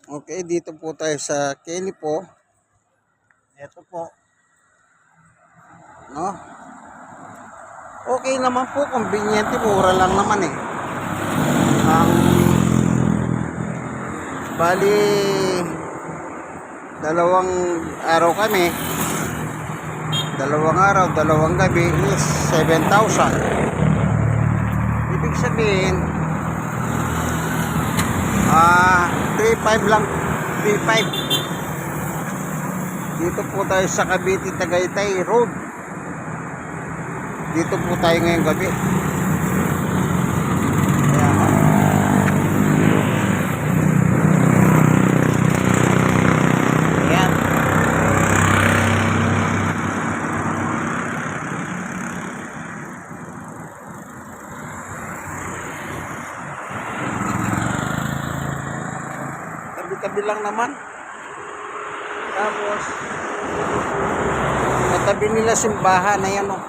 Okay, dito po tayo sa Kenny po. Ito po, no? Okay naman po, convenient, mura lang naman eh. Ang bali dalawang araw kami. Dalawang araw, dalawang gabi is 7,000. Ibig sabihin 3,500 lang, 3,500. Dito po tayo sa Cavite Tagaytay Road. Dito po tayo ngayong gabi. Ayan. Tabi-tabi lang naman. Tapos katabi nila simbahan na yan, oh.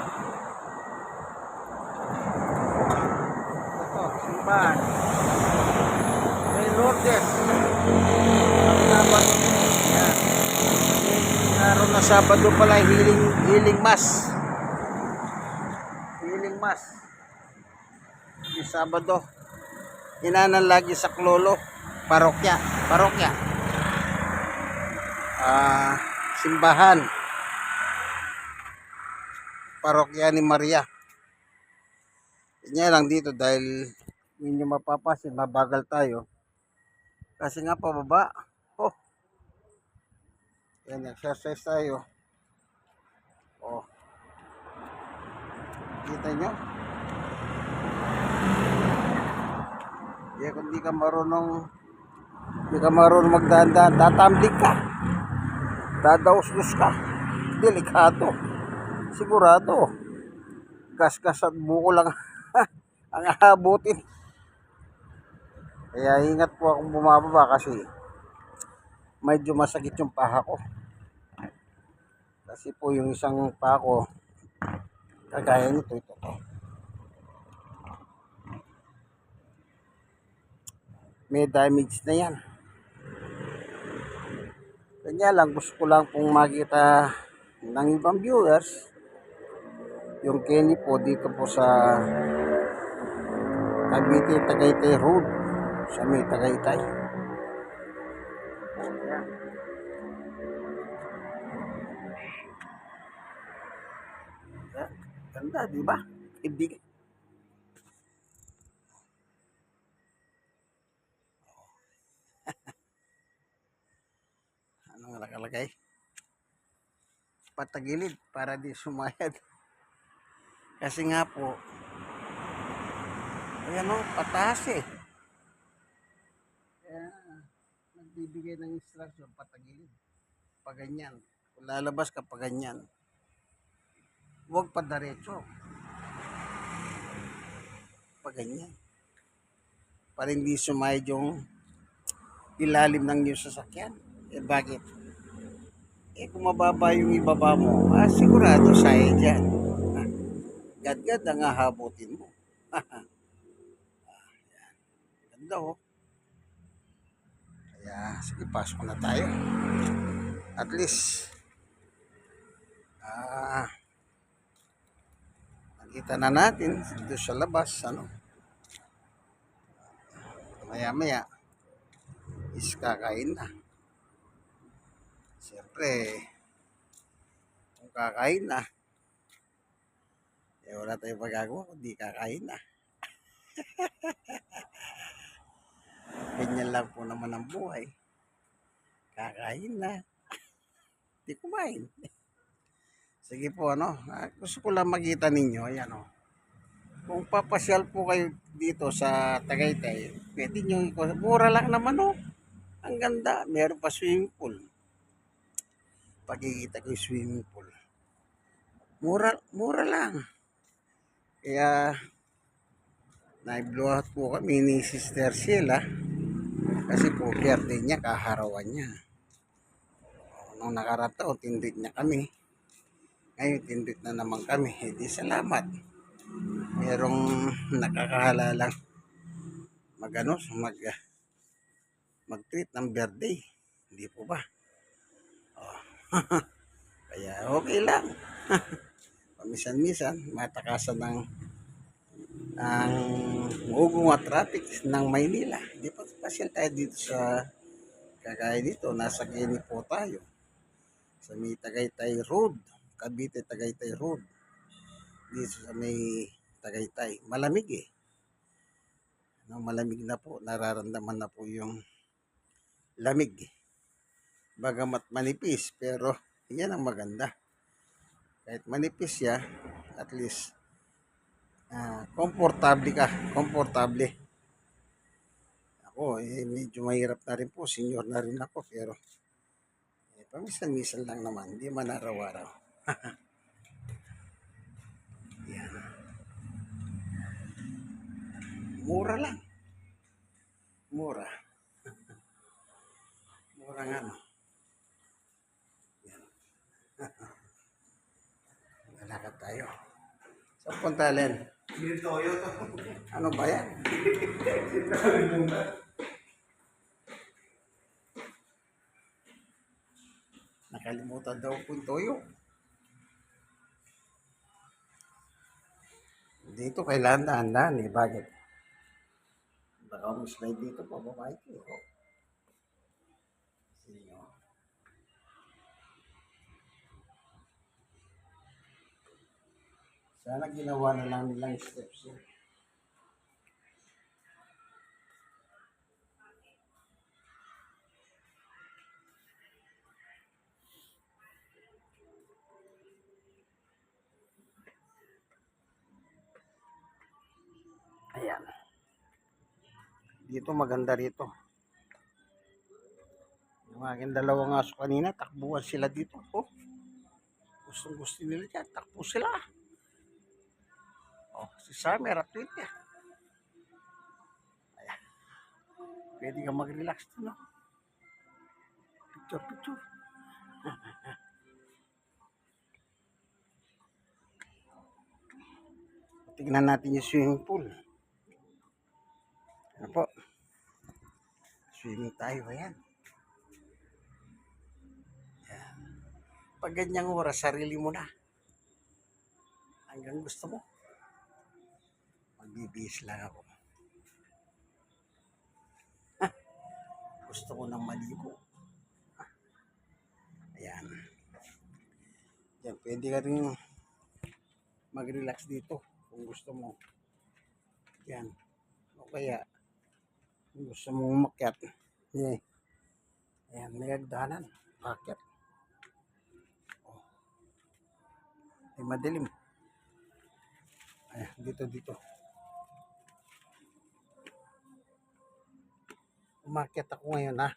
Ito, simbahan. May Lourdes. Sabado. Yan. Araw na Sabado pala, healing mass. Healing mass. Yung Sabado. Inanan lagi sa Klolo. Parokya. Simbahan. Parokya ni Maria. Kanya lang dito dahil hindi nyo mapapasin, mabagal tayo. Kasi nga pababa. Oh. Yan, exercise tayo. Oh. Kita nyo? Kung di ka marunong magdaan-daan, tatamblik ka. Dadaos-dos ka. Delikado. Sigurado. Gas-gas at buko lang ang ahabutin. Kaya ingat po akong bumababa kasi medyo masakit yung paha ko. Kasi po yung isang paha ko, kagaya nito, ito. May damage na yan. Kanya lang, gusto ko lang pong makita ng ibang viewers yung Kenny po dito po sa Cavite Tagaytay Road sa may Tagaytay. Ganda, di ba? Ibig. Anong nakalagay? Patagilid para di sumayad. Kasi nga po, ayan o, pataas eh. Kaya, nagbibigay ng instruction, patagilid. Paganyan. Kung lalabas ka, paganyan. Huwag pa diretso. Paganyan. Para hindi sumayad yung ilalim ng iyong sasakyan. Eh bakit? Kung mababa yung ibaba mo, sigurado sayad dyan. Gad-gad ang hahabutin mo. Ganda oh. Kaya sige, pasok na tayo. At least nakita na natin dito sa labas, ano. Maya-maya is kakain na. Siyempre, kung kakain na, wala tayong magagawa kundi kakain na. Ganyan lang po naman ang buhay. Kakain na. Di kumain. Sige po, ano. Gusto ko lang makita ninyo. Ayan o. Kung papasyal po kayo dito sa Tagaytay, pwede nyo mura lang naman o. Ang ganda. Meron pa swimming pool. Pagkikita ko yung swimming pool. Mura lang. Kaya na-blowout po kami ni Sister Sheila kasi po birthday niya, kaharawan niya. Nung nakaraan taon, tindit niya kami. Ngayon, tindit na naman kami. Di salamat. Merong nakakahalalang mag-treat ng birthday. Hindi po ba? Oh. Kaya okay lang. Pamisan-misan, matakasan ang ugong at traffic ng Maynila. Di pa pasyal tayo dito sa kagaya dito. Nasa Gini po tayo. Sa may Tagaytay Road. Cavite Tagaytay Road. Dito sa may Tagaytay. Malamig eh. No, malamig na po. Nararamdaman na po yung lamig. Bagamat manipis, pero yan ang maganda. Kahit manipis siya, at least komportable ka. Komportable. Ako, medyo mahirap na rin po. Senior na rin ako, pero pamisan-misan lang naman. Hindi man araw-araw. Yan. Mura lang. Mura. Mura nga no. Yan. Lalakad tayo. Saan punta, Len? Toyo to. Ano ba yan? Nakalimutan daw po yung toyo. Dito kailangan dahan-dahan eh. Bakit? Baka may slide dito pa. Babae ko. Oh. Sino? Sana ginawa na lang nilang steps yun. Ayan. Dito maganda rito. Yung aking dalawang aso kanina, takbuhan sila dito. Oh, gustong gusto nila dyan. Takbo sila. Oh, si Summer at tweet niya. Ayan. Pwede ka mag-relax dito, no? Picture, picture. Tignan natin yung swimming pool. Ano po? Swimming tayo, ayan. Ayan. Pag ganyang oras, sarili mo na. Hanggang gusto mo. Magbibihis lang ako. Gusto ko nang maligo. Ayan. Yan, pwede ka rin mag-relax dito kung gusto mo. Yan. O kaya, kung gusto mo umakyat. Yeah. Ayan, may hagdanan. Pakyat. Oh. Ay, madilim. Ayan, dito. Umakyat ako ngayon, ha.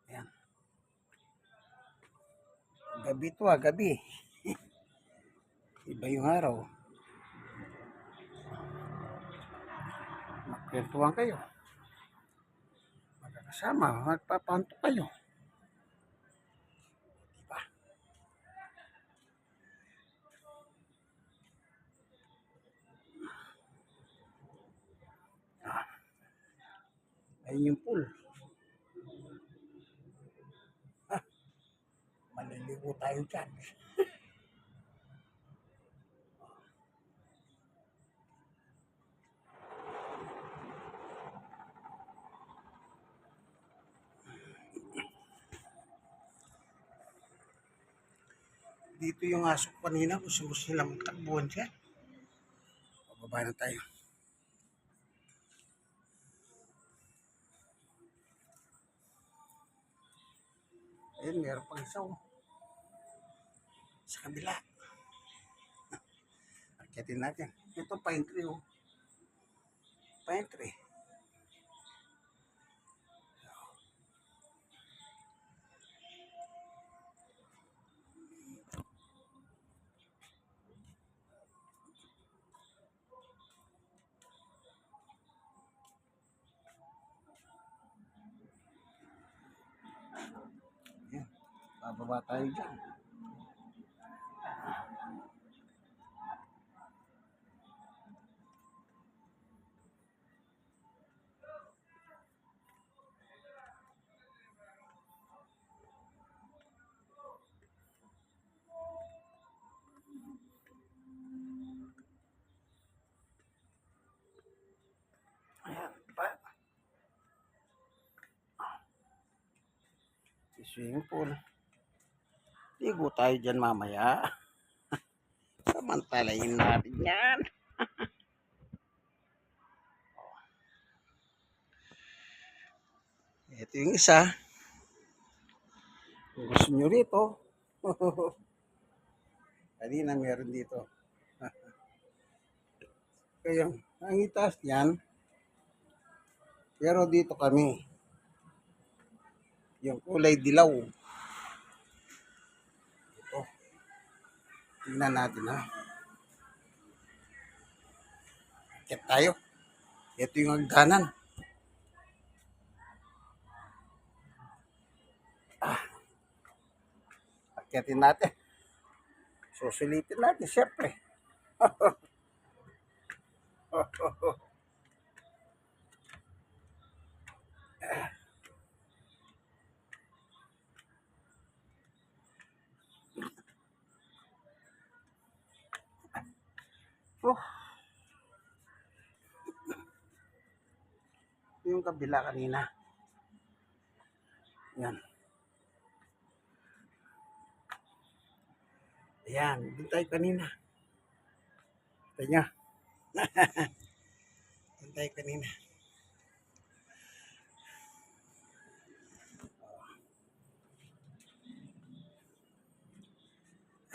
Ayan. Gabi to, gabi. Iba yung araw. Magkwentuhan kayo. Magkakasama, magpapanto kayo. Diba? Ayun yung pool. Maliligo tayo dyan. Dito yung aso ko kanina, gusto nila magtakbuhan siya. Pababa na tayo. Ayun, meron pang isa oh. Sa kabila. Akitin natin. Ito pine tree oh. Pine tree. Yan. Bababa tayo dyan. Swimming pool. Ligo tayo dyan mamaya. Samantalayin natin yan. Ito yung isa. Kung gusto nyo rito. Kanina meron dito. Kaya, ang itaas niyan. Pero dito kami. Yung kulay dilaw. Ito. Tingnan natin ha. Akit tayo. Ito yung hagdanan. Akitin natin. Susulitin natin, syempre. Yung kabila kanina. Yan. Ayan, doon tayo kanina. Ito nyo. Doon tayo kanina.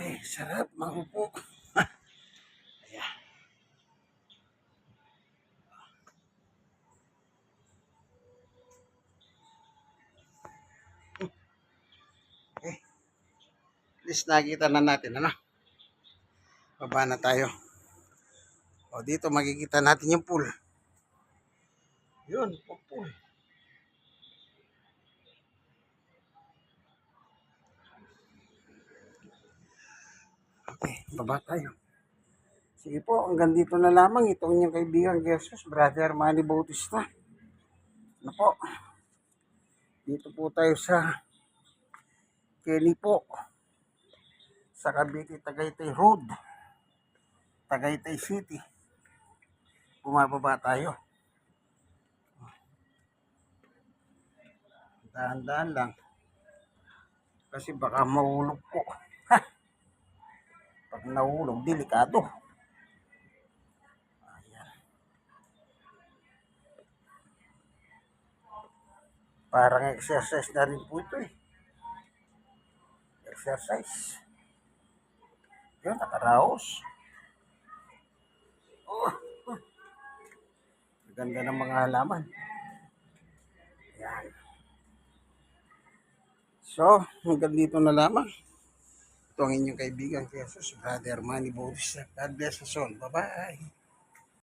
Ay, sarap, mahupo. Ayan. Okay. At least nakita na natin, ano? Baba na tayo. O, dito makikita natin yung pool. Yun, pool. Okay, baba tayo. Sige po, hanggang dito na lamang. Ito ang inyong kaibigan, Jesus, Brother Manny Bautista. Ano po? Dito po tayo sa Kenny po. Sa Cavite, Tagaytay Road. Tagaytay City. Bumababa tayo. Dahan-dahan lang. Kasi baka mahulog po. Pag nahulog, delikado. Ayan. Parang exercise na rin po ito eh. Exercise. Yun, nakaraos. Oh, ganda ng mga halaman. Ayan. So, hanggang dito na lamang. Ito ang inyong kaibigan, Jesus, Brother Manny Bautista. God bless us all. Bye-bye.